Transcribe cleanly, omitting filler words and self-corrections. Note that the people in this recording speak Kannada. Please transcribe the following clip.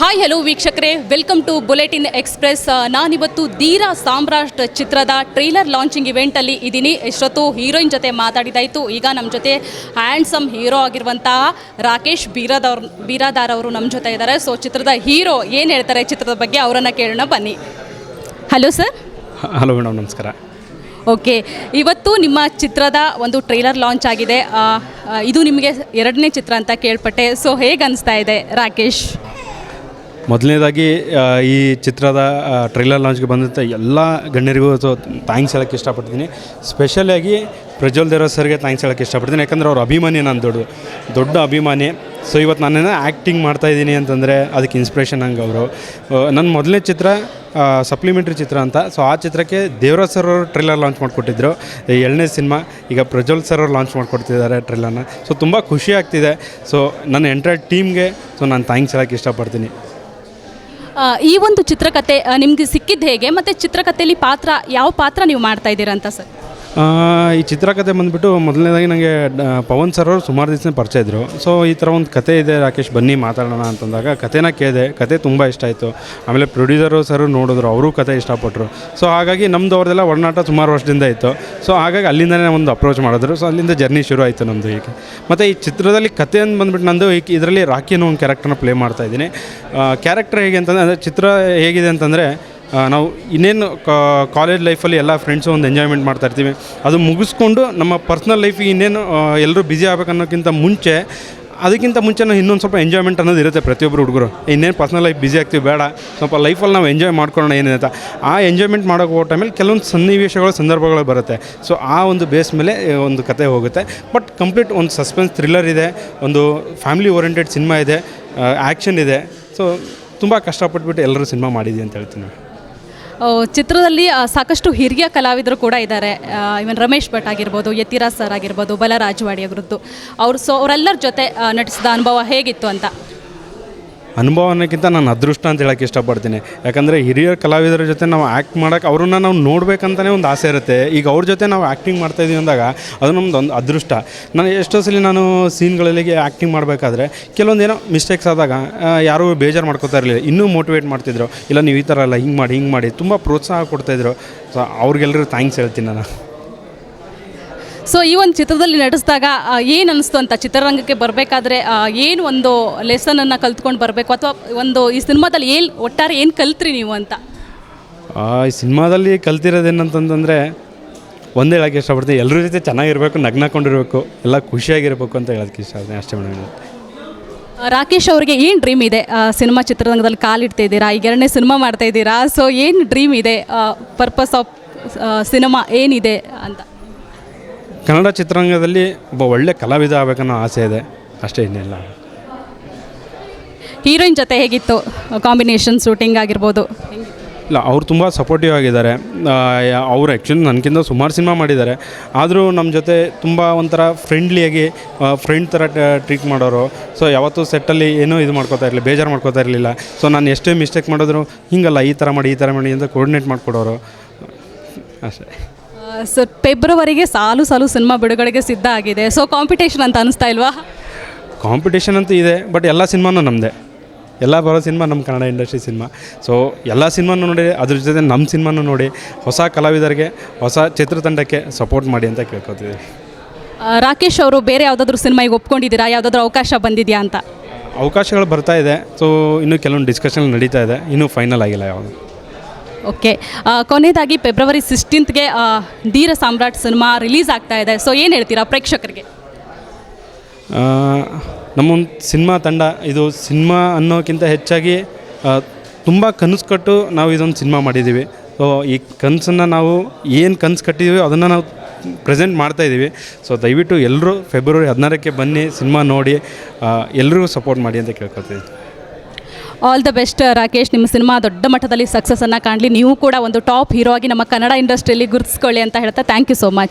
ಹಾಯ್ ಹಲೋ ವೀಕ್ಷಕರೇ, ವೆಲ್ಕಮ್ ಟು ಬುಲೆಟಿನ್ ಎಕ್ಸ್ಪ್ರೆಸ್. ನಾನಿವತ್ತು ಧೀರ ಸಾಮ್ರಾಟ್ ಚಿತ್ರದ ಟ್ರೈಲರ್ ಲಾಂಚಿಂಗ್ ಇವೆಂಟಲ್ಲಿ ಇದ್ದೀನಿ. ಇಷ್ಟೊತ್ತು ಹೀರೋಯಿನ್ ಜೊತೆ ಮಾತಾಡಿದಾಯಿತು. ಈಗ ನಮ್ಮ ಜೊತೆ ಹ್ಯಾಂಡ್ಸಮ್ ಹೀರೋ ಆಗಿರುವಂತಹ ರಾಕೇಶ್ ಬೀರಾದಾರ್ ಅವರು ನಮ್ಮ ಜೊತೆ ಇದ್ದಾರೆ. ಸೊ ಚಿತ್ರದ ಹೀರೋ ಏನು ಹೇಳ್ತಾರೆ ಚಿತ್ರದ ಬಗ್ಗೆ ಅವರನ್ನು ಕೇಳೋಣ ಬನ್ನಿ. Hello sir. ಹಲೋ ಮೇಡಮ್, ನಮಸ್ಕಾರ. ಓಕೆ, ಇವತ್ತು ನಿಮ್ಮ ಚಿತ್ರದ ಒಂದು ಟ್ರೈಲರ್ ಲಾಂಚ್ ಆಗಿದೆ. ಇದು ನಿಮಗೆ ಎರಡನೇ ಚಿತ್ರ ಅಂತ ಕೇಳ್ಪಟ್ಟೆ. ಸೊ ಹೇಗೆ ಅನಿಸ್ತಾ ಇದೆ ರಾಕೇಶ್? ಮೊದಲನೇದಾಗಿ ಈ ಚಿತ್ರದ ಟ್ರೈಲರ್ ಲಾಂಚ್ಗೆ ಬಂದಂಥ ಎಲ್ಲ ಗಣ್ಯರಿಗೂ ಥ್ಯಾಂಕ್ಸ್ ಹೇಳೋಕ್ಕೆ ಇಷ್ಟಪಡ್ತೀನಿ. ಸ್ಪೆಷಲಾಗಿ ಪ್ರಜ್ವಲ್ ದೇವರಾಜ್ ಸರ್ಗೆ ಥ್ಯಾಂಕ್ಸ್ ಹೇಳೋಕ್ಕೆ ಇಷ್ಟಪಡ್ತೀನಿ. ಯಾಕಂದರೆ ಅವ್ರ ಅಭಿಮಾನಿ, ನಾನು ದೊಡ್ಡ ಅಭಿಮಾನಿ. ಸೊ ಇವತ್ತು ನಾನೇನೋ ಆ್ಯಕ್ಟಿಂಗ್ ಮಾಡ್ತಾಯಿದ್ದೀನಿ ಅಂತಂದರೆ ಅದಕ್ಕೆ ಇನ್ಸ್ಪಿರೇಷನ್ ಹಂಗೆ ಅವರು. ನನ್ನ ಮೊದಲನೇ ಚಿತ್ರ ಸಪ್ಲಿಮೆಂಟ್ರಿ ಚಿತ್ರ ಅಂತ. ಸೊ ಆ ಚಿತ್ರಕ್ಕೆ ದೇವರಾಜ್ ಸರ್ ಅವರು ಟ್ರೈಲರ್ ಲಾಂಚ್ ಮಾಡಿಕೊಟ್ಟಿದ್ರು. ಎರಡನೇ ಸಿನಿಮಾ ಈಗ ಪ್ರಜ್ವಲ್ ಸರ್ ಅವರು ಲಾಂಚ್ ಮಾಡಿಕೊಡ್ತಿದ್ದಾರೆ ಟ್ರೈಲರ್ನ. ಸೊ ತುಂಬ ಖುಷಿ ಆಗ್ತಿದೆ. ಸೊ ನನ್ನ ಎಂಟೈರ್ ಟೀಮ್ಗೆ ನಾನು ಥ್ಯಾಂಕ್ಸ್ ಹೇಳೋಕ್ಕೆ ಇಷ್ಟಪಡ್ತೀನಿ. ಈ ಒಂದು ಚಿತ್ರಕಥೆ ನಿಮಗೆ ಸಿಕ್ಕಿದ್ದು ಹೇಗೆ, ಮತ್ತು ಚಿತ್ರಕಥೆಯಲ್ಲಿ ಯಾವ ಪಾತ್ರ ನೀವು ಮಾಡ್ತಾ ಇದ್ದೀರಾ ಅಂತ ಸರ್? ಈ ಚಿತ್ರಕಥೆ ಬಂದುಬಿಟ್ಟು ಮೊದಲನೇದಾಗಿ ನನಗೆ ಪವನ್ ಸರ್ ಅವರು ಸುಮಾರು ದಿವಸ ಪರಿಚಯ ಇದ್ದರು. ಸೊ ಈ ಥರ ಒಂದು ಕತೆ ಇದೆ ರಾಕೇಶ್, ಬನ್ನಿ ಮಾತಾಡೋಣ ಅಂತಂದಾಗ ಕತೆನ ಕೇಳಿದೆ. ಕತೆ ತುಂಬ ಇಷ್ಟ ಆಯಿತು. ಆಮೇಲೆ ಪ್ರೊಡ್ಯೂಸರು ಸರು ನೋಡಿದ್ರು, ಅವರು ಕತೆ ಇಷ್ಟಪಟ್ಟರು. ಸೊ ಹಾಗಾಗಿ ನಮ್ಮದು ಅವ್ರದ್ದೆಲ್ಲ ಒಡನಾಟ ಸುಮಾರು ವರ್ಷದಿಂದ ಇತ್ತು. ಸೊ ಹಾಗಾಗಿ ಅಲ್ಲಿಂದನೇ ಒಂದು ಅಪ್ರೋಚ್ ಮಾಡಿದ್ರು. ಸೊ ಅಲ್ಲಿಂದ ಜರ್ನಿ ಶುರು ಆಯಿತು ನಮ್ಮದು. ಈಗ ಮತ್ತು ಈ ಚಿತ್ರದಲ್ಲಿ ಕತೆ ಅಂತ ಬಂದುಬಿಟ್ಟು ನಂದು ಇದರಲ್ಲಿ ರಾಕಿ ಅನ್ನೋ ಒಂದು ಕ್ಯಾರೆಕ್ಟರ್ನ ಪ್ಲೇ ಮಾಡ್ತಾಯಿದ್ದೀನಿ. ಕ್ಯಾರೆಕ್ಟರ್ ಹೇಗೆ ಅಂತಂದರೆ, ಚಿತ್ರ ಹೇಗಿದೆ ಅಂತಂದರೆ, ನಾವು ಇನ್ನೇನು ಕಾಲೇಜ್ ಲೈಫಲ್ಲಿ ಎಲ್ಲ ಫ್ರೆಂಡ್ಸು ಒಂದು ಎಂಜಾಯ್ಮೆಂಟ್ ಮಾಡ್ತಾಯಿರ್ತೀವಿ. ಅದು ಮುಗಿಸ್ಕೊಂಡು ನಮ್ಮ ಪರ್ಸ್ನಲ್ ಲೈಫಿಗೆ ಇನ್ನೇನು ಎಲ್ಲರೂ ಬ್ಯುಸಿ ಆಗಬೇಕನ್ನೋಕ್ಕಿಂತ ಮುಂಚೆ, ಅದಕ್ಕಿಂತ ಮುಂಚೆ ನಾವು ಇನ್ನೊಂದು ಸ್ವಲ್ಪ ಎಂಜಾಯ್ಮೆಂಟ್ ಅನ್ನೋದು ಇರುತ್ತೆ ಪ್ರತಿಯೊಬ್ಬರು ಹುಡುಗರು. ಇನ್ನೇನು ಪರ್ಸ್ನಲ್ ಲೈಫ್ ಬ್ಯುಸಿ ಆಗ್ತೀವಿ, ಬೇಡ ಸ್ವಲ್ಪ ಲೈಫಲ್ಲಿ ನಾವು ಎಂಜಾಯ್ ಮಾಡ್ಕೊಳ್ಳೋಣ ಏನಿದೆ ಅಂತ. ಆ ಎಂಜಾಯ್ಮೆಂಟ್ ಮಾಡೋಕೆ ಹೋಗೋ ಟೈಮಲ್ಲಿ ಕೆಲವೊಂದು ಸನ್ನಿವೇಶಗಳು, ಸಂದರ್ಭಗಳು ಬರುತ್ತೆ. ಸೊ ಆ ಒಂದು ಬೇಸ್ ಮೇಲೆ ಒಂದು ಕತೆ ಹೋಗುತ್ತೆ. ಬಟ್ ಕಂಪ್ಲೀಟ್ ಒಂದು ಸಸ್ಪೆನ್ಸ್ ಥ್ರಿಲ್ಲರ್ ಇದೆ, ಒಂದು ಫ್ಯಾಮಿಲಿ ಓರಿಯೆಂಟೆಡ್ ಸಿನಿಮಾ ಇದೆ, ಆ್ಯಕ್ಷನ್ ಇದೆ. ಸೊ ತುಂಬ ಕಷ್ಟಪಟ್ಬಿಟ್ಟು ಎಲ್ಲರೂ ಸಿನಿಮಾ ಮಾಡಿದ್ದೀವಿ ಅಂತ ಹೇಳ್ತೀನಿ. ಚಿತ್ರದಲ್ಲಿ ಸಾಕಷ್ಟು ಹಿರಿಯ ಕಲಾವಿದರು ಕೂಡ ಇದ್ದಾರೆ. ಇವನ್ ರಮೇಶ್ ಭಟ್ ಆಗಿರ್ಬೋದು, ಯತಿರಾಜ್ ಸರ್ ಆಗಿರ್ಬೋದು, ಬಲರಾಜವಾಡಿ ಅವರದ್ದು ಅವರೆಲ್ಲರ ಜೊತೆ ನಟಿಸಿದ ಅನುಭವ ಹೇಗಿತ್ತು ಅಂತ? ಅನುಭವ ಅನ್ನೋಕ್ಕಿಂತ ನಾನು ಅದೃಷ್ಟ ಅಂತ ಹೇಳೋಕ್ಕೆ ಇಷ್ಟಪಡ್ತೀನಿ. ಯಾಕಂದರೆ ಹಿರಿಯ ಕಲಾವಿದರ ಜೊತೆ ನಾವು ಆ್ಯಕ್ಟ್ ಮಾಡೋಕ್ಕೆ, ಅವ್ರನ್ನ ನಾವು ನೋಡಬೇಕಂತಲೇ ಒಂದು ಆಸೆ ಇರುತ್ತೆ. ಈಗ ಅವ್ರ ಜೊತೆ ನಾವು ಆ್ಯಕ್ಟಿಂಗ್ ಮಾಡ್ತಾಯಿದ್ದೀವಿ ಅಂದಾಗ ಅದು ನಮ್ಮದು ಒಂದು ಅದೃಷ್ಟ. ನಾನು ಎಷ್ಟೋ ಸಲ ನಾನು ಸೀನ್ಗಳಲ್ಲಿ ಆ್ಯಕ್ಟಿಂಗ್ ಮಾಡಬೇಕಾದ್ರೆ ಕೆಲವೊಂದು ಏನೋ ಮಿಸ್ಟೇಕ್ಸ್ ಆದಾಗ ಯಾರೂ ಬೇಜಾರು ಮಾಡ್ಕೋತಾ ಇರಲಿಲ್ಲ, ಇನ್ನೂ ಮೋಟಿವೇಟ್ ಮಾಡ್ತಿದ್ರು. ಇಲ್ಲ ನೀವು ಈ ಥರ ಎಲ್ಲ ಹಿಂಗೆ ಮಾಡಿ ತುಂಬ ಪ್ರೋತ್ಸಾಹ ಕೊಡ್ತಾಯಿದ್ರು. ಸೊ ಅವ್ರಿಗೆಲ್ಲರೂ ಥ್ಯಾಂಕ್ಸ್ ಹೇಳ್ತೀನಿ ನಾನು. ಸೊ ಈ ಒಂದು ಚಿತ್ರದಲ್ಲಿ ನಟಿಸಿದಾಗ ಏನು ಅನ್ನಿಸ್ತು ಅಂತ? ಚಿತ್ರರಂಗಕ್ಕೆ ಬರಬೇಕಾದ್ರೆ ಏನು ಒಂದು ಲೆಸನನ್ನು ಕಲ್ತ್ಕೊಂಡು ಬರಬೇಕು, ಅಥವಾ ಒಂದು ಈ ಸಿನಿಮಾದಲ್ಲಿ ಒಟ್ಟಾರೆ ಏನು ಕಲ್ತ್ರಿ ನೀವು ಅಂತ? ಈ ಸಿನಿಮಾದಲ್ಲಿ ಕಲ್ತಿರೋದೇನಂತಂದರೆ ಒಂದೇ ಹೇಳೋಕ್ಕೆ ಇಷ್ಟಪಡ್ತೀನಿ, ಎಲ್ಲರ ಜೊತೆ ಚೆನ್ನಾಗಿರಬೇಕು, ನಗ್ನಾಕೊಂಡಿರಬೇಕು, ಎಲ್ಲ ಖುಷಿಯಾಗಿರಬೇಕು ಅಂತ ಹೇಳೋಕ್ಕೆ ಇಷ್ಟಪಡ್ತೀನಿ. ಅಷ್ಟೇ ಮೇಡಮ್. ರಾಕೇಶ್ ಅವರಿಗೆ ಏನು ಡ್ರೀಮ್ ಇದೆ? ಸಿನಿಮಾ ಚಿತ್ರರಂಗದಲ್ಲಿ ಕಾಲಿಡ್ತಾಯಿದ್ದೀರಾ, ಈಗ ಎರಡನೇ ಸಿನಿಮಾ ಮಾಡ್ತಾಯಿದ್ದೀರಾ. ಸೊ ಏನು ಡ್ರೀಮ್ ಇದೆ, ಪರ್ಪಸ್ ಆಫ್ ಸಿನಿಮಾ ಏನಿದೆ ಅಂತ? ಕನ್ನಡ ಚಿತ್ರರಂಗದಲ್ಲಿ ಒಬ್ಬ ಒಳ್ಳೆ ಕಲಾವಿದ ಆಗಬೇಕನ್ನೋ ಆಸೆ ಇದೆ, ಅಷ್ಟೇ, ಇನ್ನೆಲ್ಲ. ಹೀರೋಯಿನ್ ಜೊತೆ ಹೇಗಿತ್ತು ಕಾಂಬಿನೇಷನ್, ಶೂಟಿಂಗ್ ಆಗಿರ್ಬೋದು? ಇಲ್ಲ, ಅವ್ರು ತುಂಬ ಸಪೋರ್ಟಿವ್ ಆಗಿದ್ದಾರೆ. ಅವರು ಆ್ಯಕ್ಚುಲಿ ನನಗಿಂತ ಸುಮಾರು ಸಿನಿಮಾ ಮಾಡಿದ್ದಾರೆ. ಆದರೂ ನಮ್ಮ ಜೊತೆ ತುಂಬ ಒಂಥರ ಫ್ರೆಂಡ್ಲಿಯಾಗಿ ಫ್ರೆಂಡ್ ಥರ ಟ್ರೀಟ್ ಮಾಡೋರು. ಸೊ ಯಾವತ್ತೂ ಸೆಟ್ಟಲ್ಲಿ ಏನೂ ಇದು ಮಾಡ್ಕೋತಾ ಇರಲಿಲ್ಲ, ಬೇಜಾರು ಮಾಡ್ಕೋತಾ ಇರಲಿಲ್ಲ. ಸೊ ನಾನು ಎಷ್ಟೇ ಮಿಸ್ಟೇಕ್ ಮಾಡಿದ್ರು ಹಿಂಗಲ್ಲ, ಈ ಥರ ಮಾಡಿ ಅಂತ ಕೋರ್ಡಿನೇಟ್ ಮಾಡಿಕೊಡೋರು, ಅಷ್ಟೇ. ಸೊ ಫೆಬ್ರವರಿಗೆ ಸಾಲು ಸಿನಿಮಾ ಬಿಡುಗಡೆಗೆ ಸಿದ್ಧ ಆಗಿದೆ. ಸೊ ಕಾಂಪಿಟೇಷನ್ ಅಂತ ಅನಿಸ್ತಾ ಇಲ್ವಾ? ಕಾಂಪಿಟೇಷನ್ ಅಂತೂ ಇದೆ, ಬಟ್ ಎಲ್ಲ ಸಿನಿಮಾನೂ ನಮ್ಮದೇ. ಎಲ್ಲ ಬರೋ ಸಿನಿಮಾ ನಮ್ಮ ಕನ್ನಡ ಇಂಡಸ್ಟ್ರಿ ಸಿನಿಮಾ. ಸೊ ಎಲ್ಲ ಸಿನಿಮಾನು ನೋಡಿ, ಅದ್ರ ಜೊತೆ ನಮ್ಮ ಸಿನಿಮಾನು ನೋಡಿ, ಹೊಸ ಕಲಾವಿದರಿಗೆ, ಹೊಸ ಚಿತ್ರತಂಡಕ್ಕೆ ಸಪೋರ್ಟ್ ಮಾಡಿ ಅಂತ ಕೇಳ್ಕೊತಿದ್ದೀವಿ. ರಾಕೇಶ್ ಅವರು ಬೇರೆ ಯಾವುದಾದ್ರೂ ಸಿನಿಮಾಗೆ ಒಪ್ಕೊಂಡಿದ್ದೀರಾ? ಯಾವುದಾದ್ರೂ ಅವಕಾಶ ಬಂದಿದೆಯಾ ಅಂತ? ಅವಕಾಶಗಳು ಬರ್ತಾ ಇದೆ. ಸೊ ಇನ್ನೂ ಕೆಲವೊಂದು ಡಿಸ್ಕಷನ್ ನಡೀತಾ ಇದೆ, ಇನ್ನೂ ಫೈನಲ್ ಆಗಿಲ್ಲ ಯಾವುದು. ಓಕೆ, ಕೊನೆಯದಾಗಿ ಫೆಬ್ರವರಿ 16ಗೆ ಧೀರ ಸಾಮ್ರಾಟ್ ಸಿನಿಮಾ ರಿಲೀಸ್ ಆಗ್ತಾ ಇದೆ. ಸೊ ಏನು ಹೇಳ್ತೀರಾ ಪ್ರೇಕ್ಷಕರಿಗೆ? ನಮ್ಮೊಂದು ಸಿನಿಮಾ ತಂಡ ಇದು ಸಿನಿಮಾ ಅನ್ನೋಕ್ಕಿಂತ ಹೆಚ್ಚಾಗಿ ತುಂಬ ಕನಸು ಕಟ್ಟು ನಾವು ಇದೊಂದು ಸಿನಿಮಾ ಮಾಡಿದ್ದೀವಿ. ಸೊ ಈ ಕನಸನ್ನು ನಾವು ಏನು ಕನಸು ಕಟ್ಟಿದ್ದೀವಿ ಅದನ್ನು ನಾವು ಪ್ರೆಸೆಂಟ್ ಮಾಡ್ತಾಯಿದ್ದೀವಿ. ಸೊ ದಯವಿಟ್ಟು ಎಲ್ಲರೂ ಫೆಬ್ರವರಿ 16ಕ್ಕೆ ಬನ್ನಿ, ಸಿನಿಮಾ ನೋಡಿ, ಎಲ್ರಿಗೂ ಸಪೋರ್ಟ್ ಮಾಡಿ ಅಂತ ಕೇಳ್ಕೊಳ್ತೀವಿ. All the best Rakesh. ನಿಮ್ಮ ಸಿನಿಮಾ ದೊಡ್ಡ ಮಟ್ಟದಲ್ಲಿ ಸಕ್ಸಸ್ಸನ್ನು ಕಾಣಲಿ, ನೀವು ಕೂಡ ಒಂದು ಟಾಪ್ ಹೀರೋ ಆಗಿ ನಮ್ಮ ಕನ್ನಡ ಇಂಡಸ್ಟ್ರಿಯಲ್ಲಿ ಗುರುತಿಸ್ಕೊಳ್ಳಿ ಅಂತ ಹೇಳ್ತಾ ಥ್ಯಾಂಕ್ ಯು ಸೋ ಮಚ್.